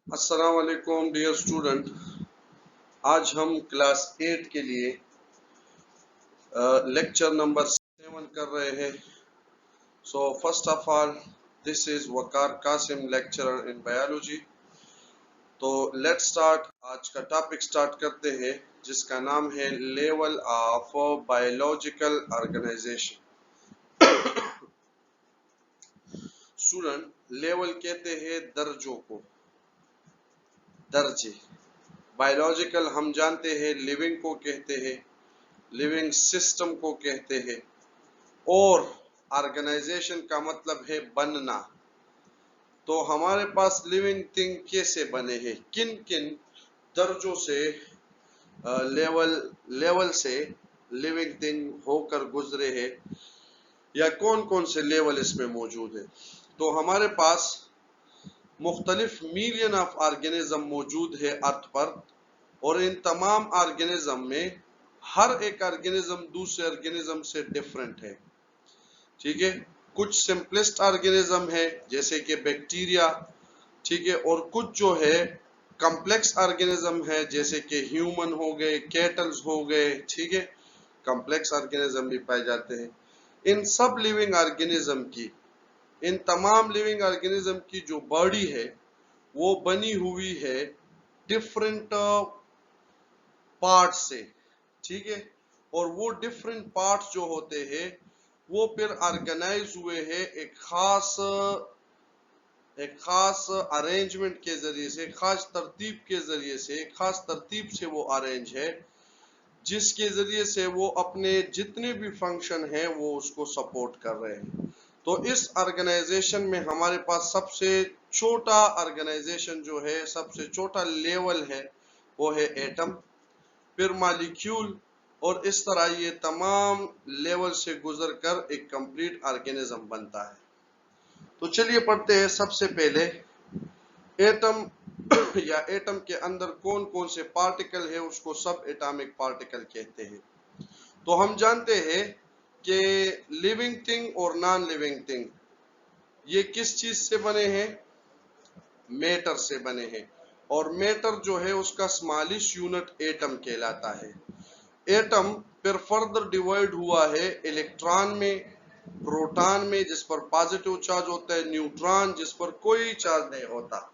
अस्सलाम वालेकुम dear student. आज हम क्लास 8 के लिए लेक्चर नंबर 7 कर रहे हैं। So first of all this is Waqar Qasim, lecturer in biology. तो लेट्स स्टार्ट। आज का टॉपिक स्टार्ट करते हैं जिसका नाम है level of biological organization. Student, level कहते हैं दर्जों को, दर्जे। बायोलॉजिकल हम जानते हैं लिविंग को कहते हैं, लिविंग सिस्टम को कहते हैं, और ऑर्गेनाइजेशन का मतलब है बनना। तो हमारे पास लिविंग थिंग कैसे बने हैं, किन किन दर्जों से लेवल से लिविंग थिंग होकर गुजरे हैं, या कौन कौन से लेवल इसमें मौजूद है। तो हमारे पास मुख्तलिफ मिलियन ऑफ ऑर्गेनिज्म मौजूद है अर्थ पर, और इन तमाम ऑर्गेनिज्म में हर एक ऑर्गेनिज्म दूसरे ऑर्गेनिज्म से डिफरेंट है। ठीक है, कुछ सिंपलेस्ट ऑर्गेनिज्म है जैसे कि बैक्टीरिया, ठीक है, और कुछ जो है कॉम्प्लेक्स ऑर्गेनिज्म है जैसे कि ह्यूमन हो गए, कैटल्स हो गए, ठीक है, कॉम्प्लेक्स ऑर्गेनिज्म भी पाए जाते हैं। इन सब लिविंग ऑर्गेनिज्म की, इन तमाम लिविंग ऑर्गेनिज्म की जो बॉडी है वो बनी हुई है डिफरेंट पार्ट से, ठीक है, और वो डिफरेंट पार्ट्स जो होते हैं वो फिर ऑर्गेनाइज हुए हैं एक खास अरेंजमेंट के जरिए से, खास तरतीब के जरिए से, खास तरतीब से वो अरेंज है जिसके जरिए से वो अपने जितने भी फंक्शन हैं वो उसको सपोर्ट कर रहे हैं। तो इस ऑर्गेनाइजेशन में हमारे पास सबसे छोटा ऑर्गेनाइजेशन जो है, सबसे छोटा लेवल है वो है एटम, फिर मॉलिक्यूल, और इस तरह ये तमाम लेवल से गुजरकर एक कंप्लीट ऑर्गेनिज्म बनता है। तो चलिए पढ़ते हैं सबसे पहले एटम या एटम के अंदर कौन कौन से पार्टिकल है उसको सब एटॉमिक पार्टिकल कहते हैं। तो हम जानते हैं कि लिविंग थिंग और नॉन लिविंग थिंग ये किस चीज से बने हैं, मैटर से बने हैं, और मैटर जो है उसका स्मॉलेस्ट यूनिट एटम कहलाता है। एटम फिर फर्दर डिवाइड हुआ है इलेक्ट्रॉन में, प्रोटॉन में जिस पर पॉजिटिव चार्ज होता है, न्यूट्रॉन जिस पर कोई चार्ज नहीं होता।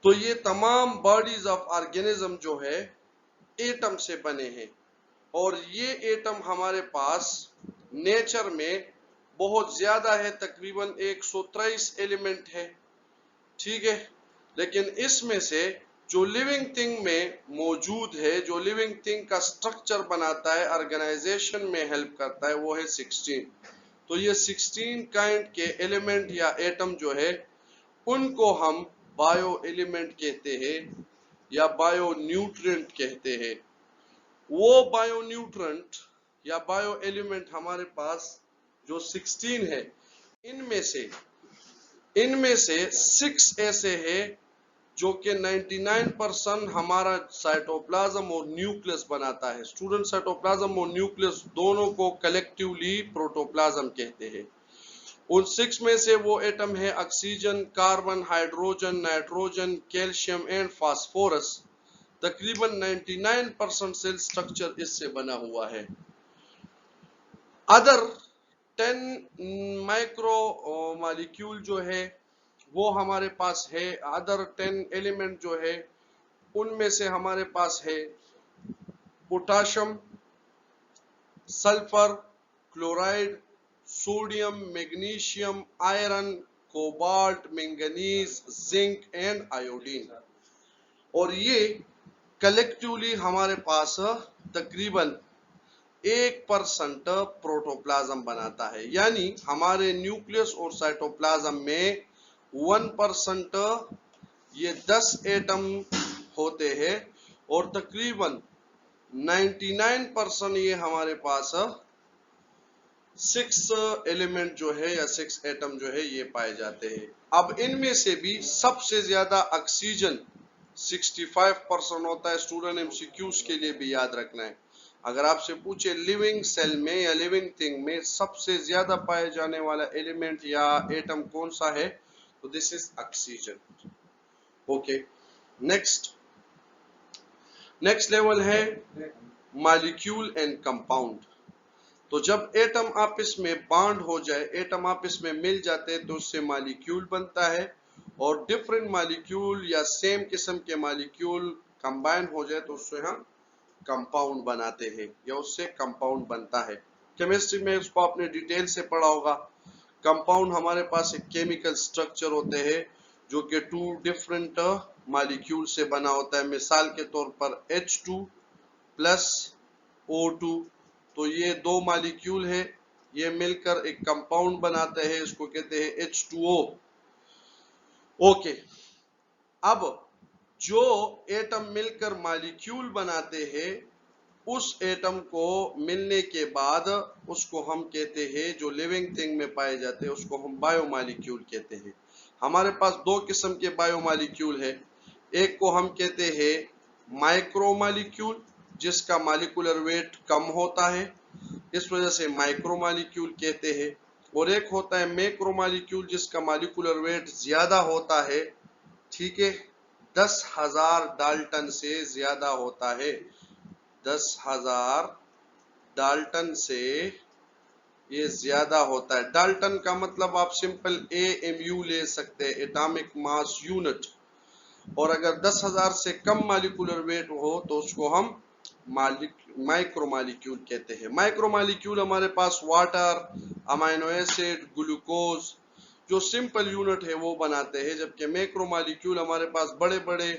तो ये तमाम बॉडीज ऑफ ऑर्गेनिज्म जो है एटम से बने हैं, और ये एटम हमारे पास नेचर में बहुत ज्यादा है, तकरीबन 123 एलिमेंट है, ठीक है। लेकिन इसमें से जो लिविंग थिंग में मौजूद है, जो लिविंग थिंग का स्ट्रक्चर बनाता है, ऑर्गेनाइजेशन में हेल्प करता है, वो है 16। तो ये 16 काइंड के एलिमेंट या एटम जो है उनको हम बायो एलिमेंट कहते हैं या बायो न्यूट्रिएंट कहते हैं। वो बायो न्यूट्रिएंट या बायो एलिमेंट हमारे पास जो 16 है, इनमें से 6 ऐसे हैं जो कि 99% हमारा साइटोप्लाज्म और न्यूक्लियस बनाता है। स्टूडेंट, साइटोप्लाज्म और न्यूक्लियस दोनों को कलेक्टिवली प्रोटोप्लाज्म कहते हैं। उन 6 में से वो एटम है oxygen, carbon, hydrogen, nitrogen, calcium and phosphorus. तकरीबन 99% सेल स्ट्रक्चर इससे बना हुआ है। अदर 10 माइक्रो मॉलिक्यूल जो है वो हमारे पास है। अदर 10 एलिमेंट जो है उनमें से हमारे पास है potassium, sulphur, chloride, sodium, magnesium, iron, cobalt, manganese, zinc and iodine. और ये कलेक्टिवली हमारे पास तकरीबन 1% प्रोटोप्लाज्म बनाता है। यानी हमारे न्यूक्लियस और साइटोप्लाज्म में 1% ये 10 एटम होते हैं, और तकरीबन 99% ये हमारे पास 6 एलिमेंट जो है या 6 एटम जो है ये पाए जाते हैं। अब इनमें से भी सबसे ज्यादा ऑक्सीजन 65% होता है। स्टूडेंट, एमसीक्यूज के लिए भी याद रखना है, अगर आपसे पूछे लिविंग सेल में या लिविंग थिंग में सबसे ज्यादा पाए जाने वाला एलिमेंट या एटम कौन सा है, तो this is oxygen. Okay, next level है मॉलिक्यूल एंड कंपाउंड। तो जब एटम आपस में बॉन्ड हो जाए, एटम आपस में मिल जाते हैं तो उससे मॉलिक्यूल बनता है, और डिफरेंट मॉलिक्यूल या सेम किस्म के मॉलिक्यूल कंबाइन हो जाए तो उससे हम कंपाउंड बनाते हैं या उससे कंपाउंड बनता है। केमिस्ट्री में इसको आपने डिटेल से पढ़ा होगा। कंपाउंड हमारे पास एक केमिकल स्ट्रक्चर होते हैं जो कि 2 डिफरेंट मॉलिक्यूल से बना होता है। मिसाल के तौर पर H2 प्लस O2, तो ये 2 मॉलिक्यूल है, ये मिलकर एक कंपाउंड बनाते हैं, इसको कहते हैं H2O। ओके, अब जो एटम मिलकर मॉलिक्यूल बनाते हैं, उस एटम को मिलने के बाद उसको हम कहते हैं, जो लिविंग थिंग में पाए जाते हैं उसको हम बायोमॉलिक्यूल कहते हैं। हमारे पास 2 किस्म के बायोमॉलिक्यूल है। एक को हम कहते हैं माइक्रोमॉलिक्यूल, जिसका मॉलिक्यूलर वेट कम होता है, इस वजह से माइक्रोमॉलिक्यूल कहते हैं। और एक होता है मैक्रोमॉलिक्यूल, जिसका मॉलिक्यूलर वेट ज्यादा होता है, ठीक है, 10,000 डाल्टन से ज्यादा होता है। 10,000 डाल्टन से ये ज्यादा होता है। डाल्टन का मतलब आप सिंपल AMU ले सकते हैं, एटॉमिक मास यूनिट। और अगर 10,000 से कम मॉलिक्यूलर वेट हो तो उसको हम माइक्रोमॉलिक्यूल कहते हैं। माइक्रोमॉलिक्यूल हमारे पास वाटर, अमाइनो एसिड, ग्लूकोज, जो सिंपल यूनिट है वो बनाते हैं, जबकि मैक्रोमॉलिक्यूल हमारे पास बड़े बड़े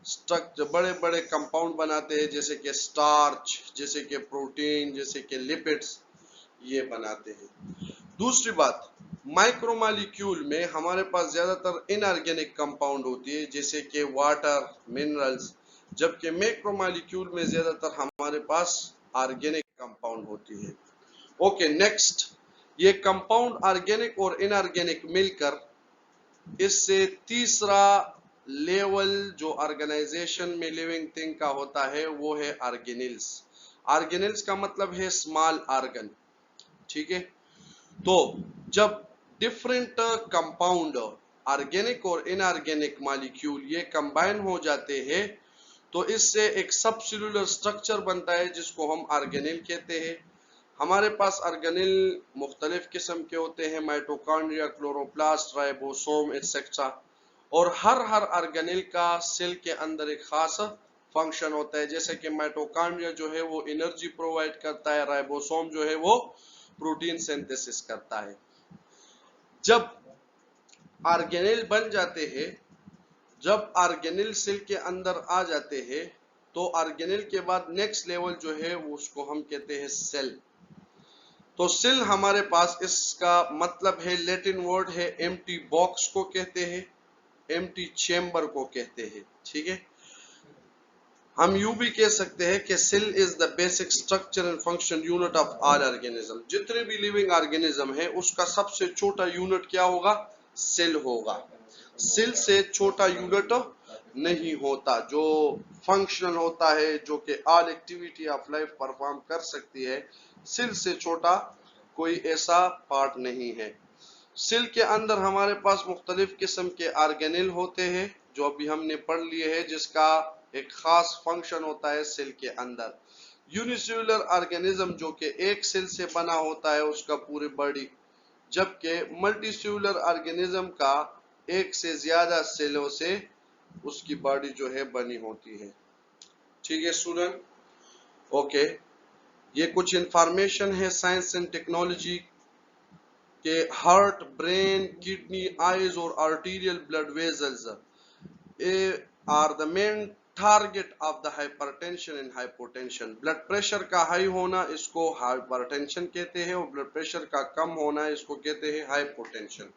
स्ट्रक्चर, बड़े बड़े कंपाउंड बनाते हैं, जैसे कि स्टार्च, जैसे कि प्रोटीन, जैसे कि लिपिड्स, ये बनाते हैं। दूसरी बात, माइक्रोमॉलिक्यूल में हमारे पास ज्यादातर इनऑर्गेनिक कंपाउंड होती है, जैसे कि वाटर, मिनरल्स, जबकि मैक्रोमॉलिक्यूल में ज्यादातर हमारे पास ऑर्गेनिक कंपाउंड होती है। ओके, नेक्स्ट, ये कंपाउंड ऑर्गेनिक और इनऑर्गेनिक मिलकर इससे तीसरा लेवल जो ऑर्गेनाइजेशन में लिविंग थिंग का होता है वो है ऑर्गेनिल्स। ऑर्गेनिल्स का मतलब है स्मॉल ऑर्गन, ठीक है। तो जब डिफरेंट कंपाउंड ऑर्गेनिक और इनऑर्गेनिक मॉलिक्यूल ये कंबाइन हो जाते हैं तो इससे एक सबसेल्यूलर स्ट्रक्चर बनता है जिसको हम ऑर्गेनिल कहते हैं। हमारे पास ऑर्गेनिल मुख्तलिफ किस्म के होते हैं, माइटोकॉन्ड्रिया, क्लोरोप्लास्ट, राइबोसोम एटसेट्रा। और हर ऑर्गेनिल का सेल के अंदर एक खास फंक्शन होता है, जैसे कि माइटोकॉन्ड्रिया जो है वो एनर्जी प्रोवाइड करता है, राइबोसोम जो है वो प्रोटीन सिंथेसिस करता है। जब ऑर्गेनिल बन जाते हैं, जब ऑर्गेनिल सेल के अंदर आ जाते हैं तो ऑर्गेनिल के बाद नेक्स्ट लेवल जो है वो उसको हम कहते हैं सेल। तो सेल हमारे पास, इसका मतलब है, लैटिन वर्ड है एम्प्टी बॉक्स को कहते हैं, एम्प्टी चेम्बर को कहते हैं, ठीक है। हम यूं भी कह सकते हैं कि cell is the basic structure and function unit of all organism. जितने भी लिविंग ऑर्गेनिज्म है उसका सबसे छोटा यूनिट क्या होगा? सेल होगा। सेल से छोटा यूनिट नहीं होता। जो फंक्शनल होता है, जो कि all activity of life perform कर सकती है, सेल से छोटा कोई ऐसा पार्ट नहीं है। सेल के अंदर हमारे पास मुख्तलिफ किस्म के ऑर्गेनिल होते हैं जो अभी हमने पढ़ लिए हैं, जिसका एक खास फंक्शन होता है सेल के अंदर। यूनिसेल्युलर ऑर्गेनिज्म जो कि एक सेल से बना होता है उसका पूरी बॉडी, जबकि मल्टीसेल्युलर ऑर्गेनिज्म का एक से ज्यादा सेलों से उसकी बॉडी जो है बनी होती है। ठीक है स्टूडेंट, ओके। ये कुछ इंफॉर्मेशन है साइंस एंड टेक्नोलॉजी के हार्ट, ब्रेन, किडनी, आईज और arterial blood vessels are the main target of the hypertension and hypotension. Blood pressure का हाई होना इसको हाइपरटेंशन कहते हैं और ब्लड प्रेशर का कम होना इसको कहते हैं hypotension.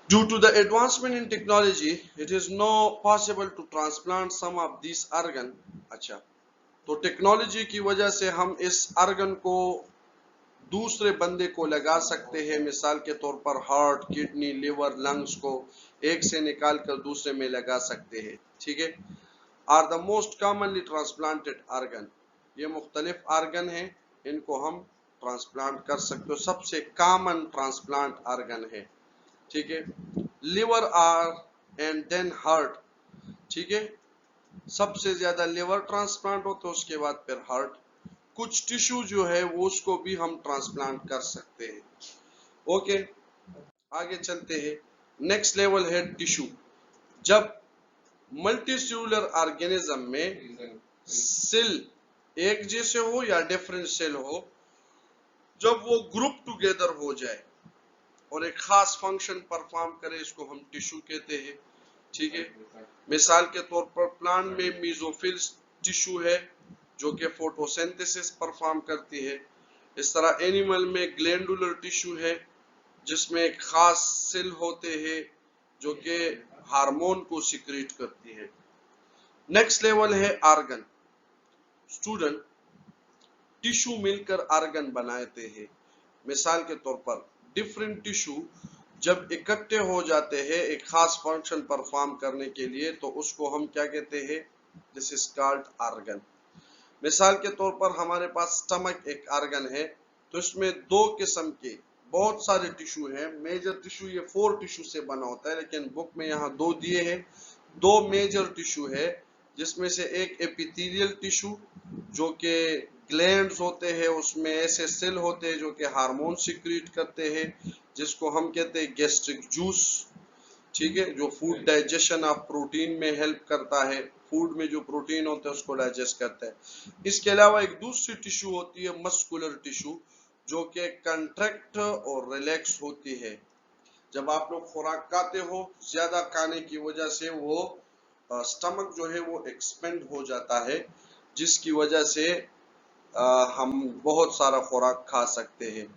Due to the advancement in technology, it is now possible to transplant some of these organ। अच्छा, तो टेक्नोलॉजी की वजह से हम इस ऑर्गन को दूसरे बंदे को लगा सकते हैं। मिसाल के तौर पर हार्ट, किडनी, लिवर, लंग्स को एक से निकाल कर दूसरे में लगा सकते हैं, ठीक है। Are the most commonly transplanted organ, ये मुख्तलिफ ऑर्गन हैं, इनको हम ट्रांसप्लांट कर सकते हो। सबसे कॉमन ट्रांसप्लांट ऑर्गन है, ठीक है। Liver are and then heart, ठीक है। सबसे ज्यादा लिवर ट्रांसप्लांट होता है, उसके बाद फिर हार्ट। कुछ टिश्यू जो है वो उसको भी हम ट्रांसप्लांट कर सकते हैं। ओके, आगे चलते हैं। नेक्स्ट लेवल है टिश्यू। जब मल्टीसेलुलर ऑर्गेनिज्म में सेल एक जैसे हो या डिफरेंट सेल हो, जब वो ग्रुप टुगेदर हो जाए और एक खास फंक्शन परफॉर्म करे, इसको हम टिश्यू कहते हैं, ठीक है। मिसाल के तौर पर प्लांट में मेसोफिल टिश्यू है जो कि फोटोसिंथेसिस परफॉर्म करती है। इस तरह एनिमल में ग्लैंडुलर टिश्यू है जिसमें खास सेल होते हैं जो कि हार्मोन को सिक्रीट करती है। नेक्स्ट लेवल है ऑर्गन। स्टूडेंट, टिश्यू मिलकर ऑर्गन बनाते हैं। मिसाल के तौर पर डिफरेंट टिश्यू जब इकट्ठे हो जाते हैं एक खास फंक्शन परफॉर्म करने के लिए, तो उसको हम क्या कहते हैं? This is called organ. मिसाल के तौर पर हमारे पास स्टमक एक ऑर्गन है, तो इसमें दो किस्म के बहुत सारे टिश्यू हैं। मेजर टिश्यू ये 4 टिश्यू से बना होता है, लेकिन बुक में यहाँ 2 दिए हैं। 2 मेजर टिश्यू है, जिसमें से एक एपिथेलियल टिश्यू जो कि ग्लैंड्स होते हैं, उसमें ऐसे सेल होते हैं जो कि हार्मोन सिक्रीट करते हैं, जिसको हम कहते हैं गैस्ट्रिक जूस, ठीक है, जो फूड डाइजेशन ऑफ प्रोटीन में हेल्प करता है। फूड में जो प्रोटीन होता है उसको डाइजेस्ट करता है। इसके अलावा एक दूसरी टिश्यू होती है मस्कुलर टिश्यू, जो कि कंट्रैक्ट और रिलैक्स होती है। जब आप लोग खुराक खाते हो, ज्यादा खाने की वजह से वो स्टमक जो है वो एक्सपेंड हो जाता है, जिसकी वजह से हम बहुत सारा खुराक खा सकते हैं।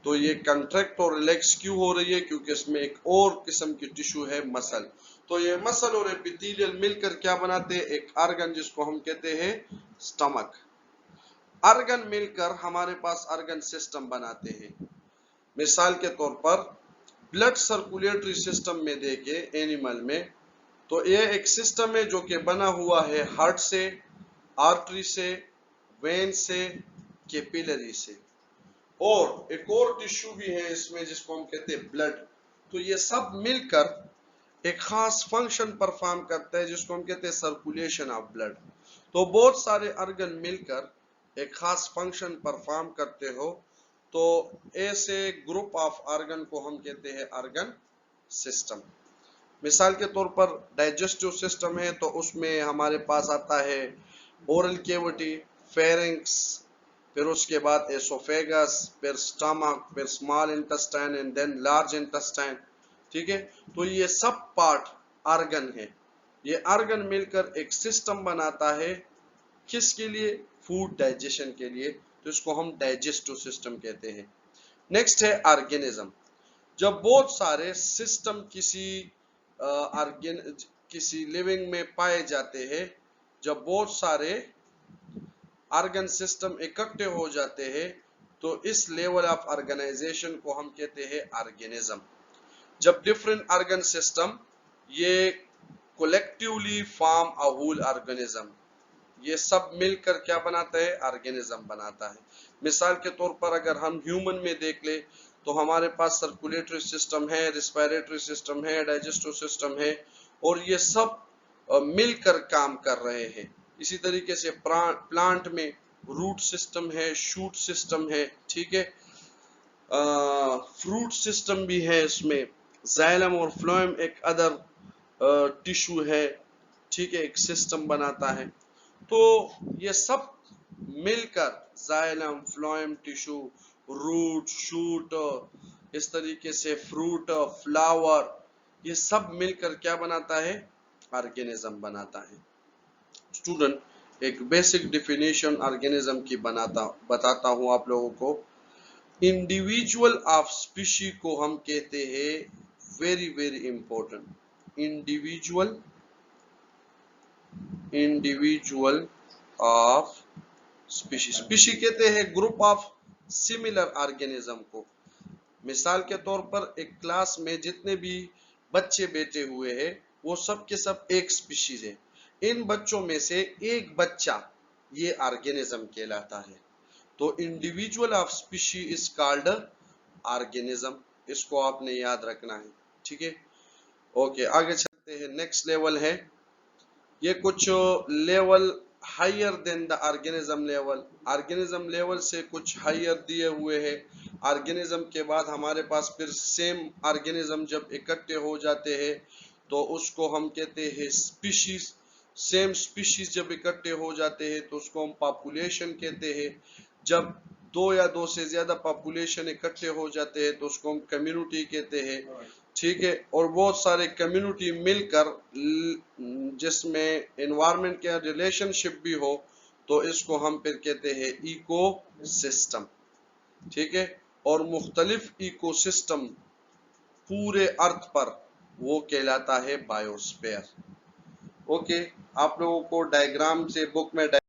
तो ये कंट्रैक्ट और रिलैक्स क्यों हो रही है? क्योंकि इसमें एक और किस्म की टिश्यू है मसल। तो ये मसल और एपिथेलियल मिलकर क्या बनाते हैं? एक ऑर्गन, जिसको हम कहते हैं स्टमक। ऑर्गन मिलकर हमारे पास ऑर्गन सिस्टम बनाते हैं। मिसाल के तौर पर ब्लड सर्कुलेटरी सिस्टम में देखे एनिमल में, तो ये एक सिस्टम है जो कि बना हुआ है हार्ट से, आर्टरी से, वेन से, कैपिलरी से, और एक और टिश्यू भी है इसमें जिसको हम कहते हैं ब्लड। तो ये सब मिलकर एक खास फंक्शन परफॉर्म करता है जिसको हम कहते हैं सर्कुलेशन ऑफ ब्लड। तो बहुत सारे ऑर्गन मिलकर एक खास फंक्शन परफॉर्म करते हो, तो ऐसे ग्रुप ऑफ ऑर्गन को हम कहते हैं ऑर्गन सिस्टम। मिसाल के तौर पर डाइजेस्टिव सिस्टम है, तो उसमें हमारे पास आता है ओरल कैविटी, फेरिंक्स, फिर उसके बाद एसोफेगस, फिर स्टमक, फिर small intestine and then large intestine, ठीक है। तो ये सब पार्ट ऑर्गन है। ये ऑर्गन मिलकर एक सिस्टम बनाता है, किसके लिए? फूड डाइजेशन के लिए। तो इसको हम डाइजेस्टिव सिस्टम कहते हैं। नेक्स्ट है ऑर्गेनिज्म। जब बहुत सारे सिस्टम किसी लिविंग में पाए जाते हैं, जब बहुत सारे ऑर्गन सिस्टम इकट्ठे हो जाते हैं, तो इस लेवल ऑफ ऑर्गेनाइजेशन को हम कहते हैं ऑर्गेनिज्म। जब डिफरेंट ऑर्गन सिस्टम ये collectively form a whole organism, ये सब मिलकर क्या बनाता है? ऑर्गेनिज्म बनाता है। मिसाल के तौर पर अगर हम ह्यूमन में देख ले, तो हमारे पास सर्कुलेटरी सिस्टम है, रिस्पिरेटरी सिस्टम है, डाइजेस्टिव सिस्टम है, और ये सब मिलकर काम कर रहे हैं। इसी तरीके से प्लांट में रूट सिस्टम है, शूट सिस्टम है, ठीक है, फ्रूट सिस्टम भी है, इसमें जाइलम और फ्लोएम एक अदर टिश्यू है, ठीक है, एक सिस्टम बनाता है। तो ये सब मिलकर xylem, phloem tissue, root, shoot, इस तरीके से फ्रूट, फ्लावर, ये सब मिलकर क्या बनाता है? ऑर्गेनिज्म बनाता है। स्टूडेंट, एक बेसिक डिफिनेशन ऑर्गेनिज्म की बताता हूं आप लोगों को। इंडिविजुअल ऑफ स्पीशी को हम कहते हैं, very very important, individual of species. Species कहते हैं ग्रुप ऑफ सिमिलर ऑर्गेनिज्म को। मिसाल के तौर पर एक क्लास में जितने भी बच्चे बैठे हुए हैं, वो सब के सब एक स्पीशीज है। इन बच्चों में से एक बच्चा ये ऑर्गेनिज्म कहलाता है। तो individual of species is called organism. इसको आपने याद रखना है, ठीक है। ओके, आगे कहते हैं नेक्स्ट लेवल है। ये कुछ level higher than the organism level, organism level से कुछ हायर दिए हुए हैं। ऑर्गेनिज्म के बाद हमारे पास फिर सेम ऑर्गेनिज्म जब इकट्ठे हो जाते हैं तो उसको हम कहते हैं स्पीशीज। सेम स्पीशीज जब इकट्ठे हो जाते हैं तो उसको हम पॉपुलेशन कहते हैं। जब दो या दो से ज्यादा पॉपुलेशन इकट्ठे हो जाते हैं तो उसको हम कम्युनिटी कहते हैं। ठीक है, और बहुत सारे कम्युनिटी मिलकर जिसमें एनवायरनमेंट के रिलेशनशिप भी हो तो इसको हम फिर कहते हैं इकोसिस्टम। ठीक है, और मुख्तलिफ इकोसिस्टम पूरे अर्थ पर वो कहलाता है बायोस्फीयर। ओके, आप लोगों को डायग्राम से बुक में